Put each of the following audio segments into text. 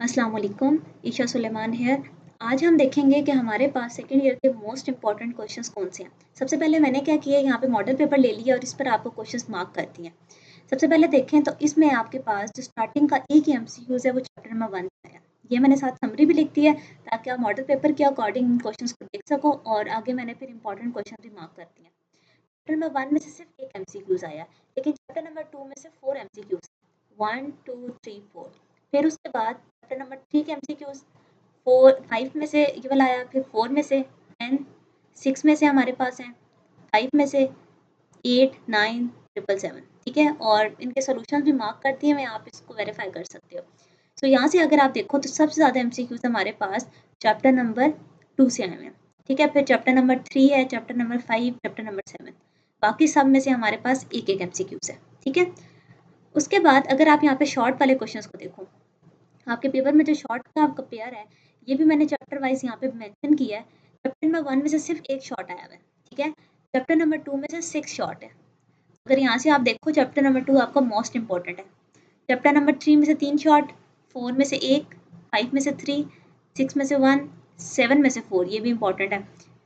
अस्सलाम वालेकुम, ईशा सुलेमान हियर। आज हम देखेंगे कि हमारे पास सेकंड ईयर के मोस्ट इंपॉर्टेंट क्वेश्चंस कौन से हैं। सबसे पहले मैंने क्या किया, यहाँ पे मॉडल पेपर ले लिया और इस पर आपको क्वेश्चंस मार्क कर दिए। सबसे पहले देखें तो इसमें आपके पास जो स्टार्टिंग का एक ही एमसीक्यूज है वो चैप्टर नंबर 1 का है। ये मैंने साथ समरी भी लिख दी है ताकि आप मॉडल पेपर के अकॉर्डिंग क्वेश्चन को देख सको, और आगे मैंने फिर इंपॉर्टेंट क्वेश्चन भी मार्क कर दिए। चैप्टर नंबर 1 में से सिर्फ एक एमसीक्यूज आया, लेकिन चैप्टर नंबर 2 में से 4 एमसीक्यूज, 1 2 3 4। फिर उसके बाद चैप्टर नंबर 3 के एमसीक्यूज 5 में से ये वाला आया, फिर 4 में से, एंड 6 में से हमारे पास है, 5 में से, 8 9 777। ठीक है, और इनके सोल्यूशन भी मार्क कर दिए हुए, आप इसको वेरीफाई कर सकते हो। तो यहाँ से अगर आप देखो तो सबसे ज़्यादा एमसीक्यूज हमारे पास चैप्टर नंबर 2 से आए हैं। ठीक है, फिर चैप्टर नंबर 3 है, चैप्टर नंबर 5, चैप्टर नंबर 7। बाकी सब में से हमारे पास एक एक एमसीक्यूज है। ठीक है, उसके बाद अगर आप यहाँ पे शॉर्ट वाले क्वेश्चंस को देखो, आपके पेपर में जो शॉर्ट का आपका पेयर है, ये भी मैंने चैप्टर वाइज यहाँ पे मेंशन किया है। चैप्टर नंबर 1 में से सिर्फ एक शॉर्ट आया हुआ है। ठीक है, चैप्टर नंबर 2 में से 6 शॉर्ट है। अगर यहाँ से आप देखो, चैप्टर नंबर 2 आपका मोस्ट इंपॉर्टेंट है। चैप्टर नंबर 3 में से 3 शॉर्ट, 4 में से 1, 5 में से 3, 6 में से 1, 7 में से 4, ये भी इंपॉर्टेंट है।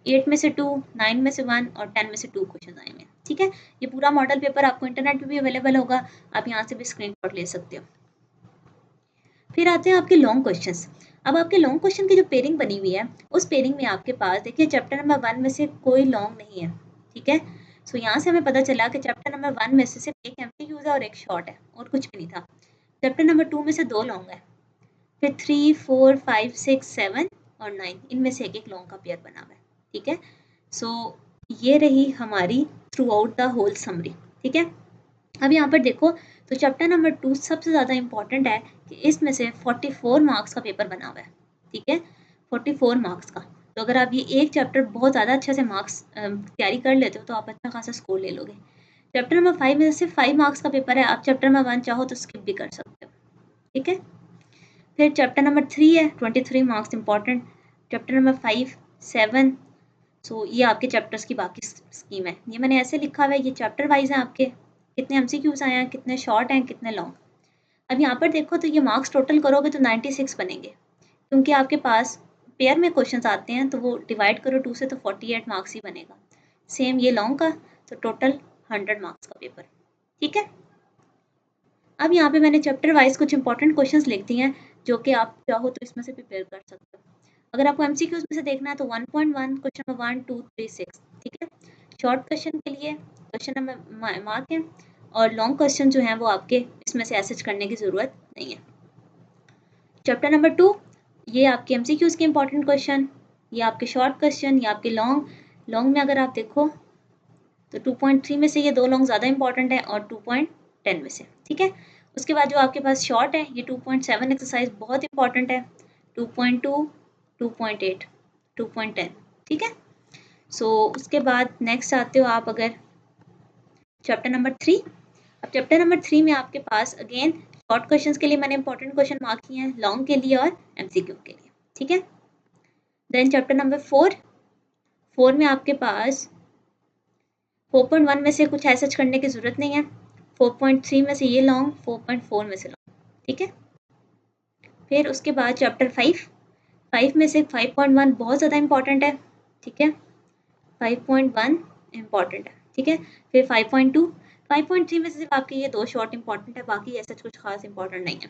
8 में से 2, 9 में से 1 और 10 में से 2 क्वेश्चन आए हैं। ठीक है, ये पूरा मॉडल पेपर आपको इंटरनेट पे भी अवेलेबल होगा, आप यहाँ से भी स्क्रीनशॉट ले सकते हो। फिर आते हैं आपके लॉन्ग क्वेश्चंस। अब आपके लॉन्ग क्वेश्चन की जो पेयरिंग बनी हुई है, उस पेयरिंग में आपके पास देखिए चैप्टर नंबर 1 में से कोई लॉन्ग नहीं है। ठीक है, सो यहाँ से हमें पता चला कि चैप्टर नंबर 1 में से सिर्फ एक एमसीक्यूज है और एक शॉर्ट है, और कुछ भी नहीं था। चैप्टर नंबर 2 में से 2 लॉन्ग है, फिर 3 4 5 6 7 और 9, इनमें से एक एक लॉन्ग का पेयर बना हुआ है। ठीक है, सो ये रही हमारी throughout the whole summary. ठीक है, अब यहाँ पर देखो तो चैप्टर नंबर 2 सबसे ज़्यादा इंपॉर्टेंट है कि इसमें से 44 मार्क्स का पेपर बना हुआ है। ठीक है, 44 मार्क्स का। तो अगर आप ये एक चैप्टर बहुत ज़्यादा अच्छे से मार्क्स तैयारी कर लेते हो तो आप अच्छा खासा स्कोर ले लोगे। चैप्टर नंबर 5 में से सिर्फ 5 मार्क्स का पेपर है, आप चैप्टर नंबर 1 चाहो तो स्किप भी कर सकते हो। ठीक है, फिर चैप्टर नंबर 3 है, 23 मार्क्स इंपॉर्टेंट। Chapter number 5 7। सो ये आपके चैप्टर्स की बाकी स्कीम है। ये मैंने ऐसे लिखा हुआ है, ये चैप्टर वाइज है आपके, कितने एमसीक्यूज आए हैं, कितने शॉर्ट हैं, कितने लॉन्ग। अब यहाँ पर देखो तो ये मार्क्स टोटल करोगे तो 96 बनेंगे, क्योंकि आपके पास पेयर में क्वेश्चंस आते हैं तो वो डिवाइड करो 2 से तो 48 मार्क्स ही बनेगा। सेम ये लॉन्ग का, तो टोटल 100 मार्क्स का पेपर। ठीक है, अब यहाँ पे मैंने चैप्टर वाइज कुछ इंपॉर्टेंट क्वेश्चंस लिख दिए हैं, जो कि आप चाहो तो इसमें से प्रिपेयर कर सकते हो। अगर आपको एमसीक्यूज में से देखना है तो 1.1 क्वेश्चन नंबर 1 2 3 6। ठीक है, शॉर्ट क्वेश्चन के लिए क्वेश्चन नंबर मार्क है, और लॉन्ग क्वेश्चन जो हैं वो आपके इसमें से ऐसे करने की ज़रूरत नहीं है। चैप्टर नंबर 2, ये आपके एमसीक्यूज के इंपॉर्टेंट क्वेश्चन, ये आपके शॉर्ट क्वेश्चन, ये आपके लॉन्ग। लॉन्ग में अगर आप देखो तो 2.3 में से ये 2 लॉन्ग ज़्यादा इंपॉर्टेंट है, और 2.10 में से। ठीक है, उसके बाद जो आपके पास शॉर्ट है, ये 2.7 एक्सरसाइज बहुत इंपॉर्टेंट है, 2.2 2.8 2.10। ठीक है, सो उसके बाद नेक्स्ट आते हो आप अगर चैप्टर नंबर 3। अब चैप्टर नंबर 3 में आपके पास अगेन शॉर्ट क्वेश्चंस के लिए मैंने इंपॉर्टेंट क्वेश्चन मार्क किए हैं, लॉन्ग के लिए और एमसीक्यू के लिए। ठीक है, देन चैप्टर नंबर 4 में आपके पास 4.1 में से कुछ ऐसा करने की ज़रूरत नहीं है, 4.3 में से ये लॉन्ग, 4.4 में से लॉन्ग। ठीक है, फिर उसके बाद चैप्टर 5 में से 5.1 बहुत ज़्यादा इंपॉर्टेंट है। ठीक है, 5.1 इम्पॉर्टेंट है। ठीक है, फिर 5.2, 5.3 में से सिर्फ आपके ये 2 शॉर्ट इंपॉर्टेंट है, बाकी ऐसा कुछ खास इंपॉर्टेंट नहीं है।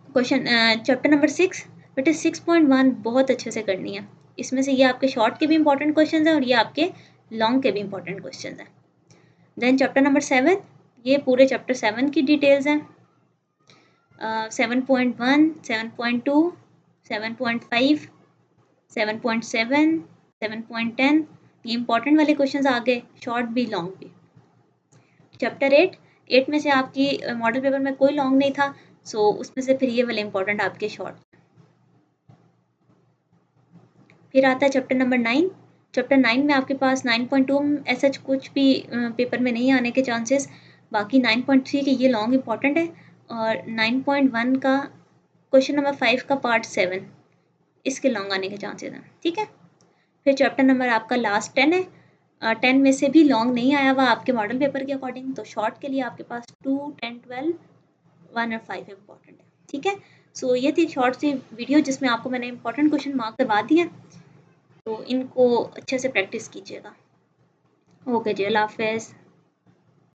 क्वेश्चन चैप्टर नंबर 6, बेटे 6.1 बहुत अच्छे से करनी है। इसमें से ये आपके शॉर्ट के भी इंपॉर्टेंट क्वेश्चन हैं और ये आपके लॉन्ग के भी इंपॉर्टेंट क्वेश्चन हैं। देन चैप्टर नंबर 7, ये पूरे चैप्टर 7 की डिटेल्स हैं। 7.1 7.2 7.5 7.7 7.10, ये इंपॉर्टेंट वाले क्वेश्चंस आ गए, शॉर्ट भी लॉन्ग भी। चैप्टर 8 में से आपकी मॉडल पेपर में कोई लॉन्ग नहीं था, सो उसमें से फिर ये वाले इंपॉर्टेंट आपके शॉर्ट। फिर आता है चैप्टर नंबर 9। चैप्टर 9 में आपके पास 9.2 ऐसा कुछ भी पेपर में नहीं आने के चांसेस, बाकी 9.3 के ये लॉन्ग इंपॉर्टेंट है, और 9.1 का क्वेश्चन नंबर 5 का पार्ट 7, इसके लॉन्ग आने के चांसेस हैं। ठीक है, फिर चैप्टर नंबर आपका लास्ट 10 है, 10 में से भी लॉन्ग नहीं आया हुआ आपके मॉडल पेपर के अकॉर्डिंग, तो शॉर्ट के लिए आपके पास 2 10 12 1 और 5 इंपॉर्टेंट है। ठीक है। सो ये थी एक शॉर्ट सी वीडियो जिसमें आपको मैंने इंपॉर्टेंट क्वेश्चन मार्क करवा दिए हैं, तो इनको अच्छे से प्रैक्टिस कीजिएगा। ओके जी, अल्लाह हाफ़िज़।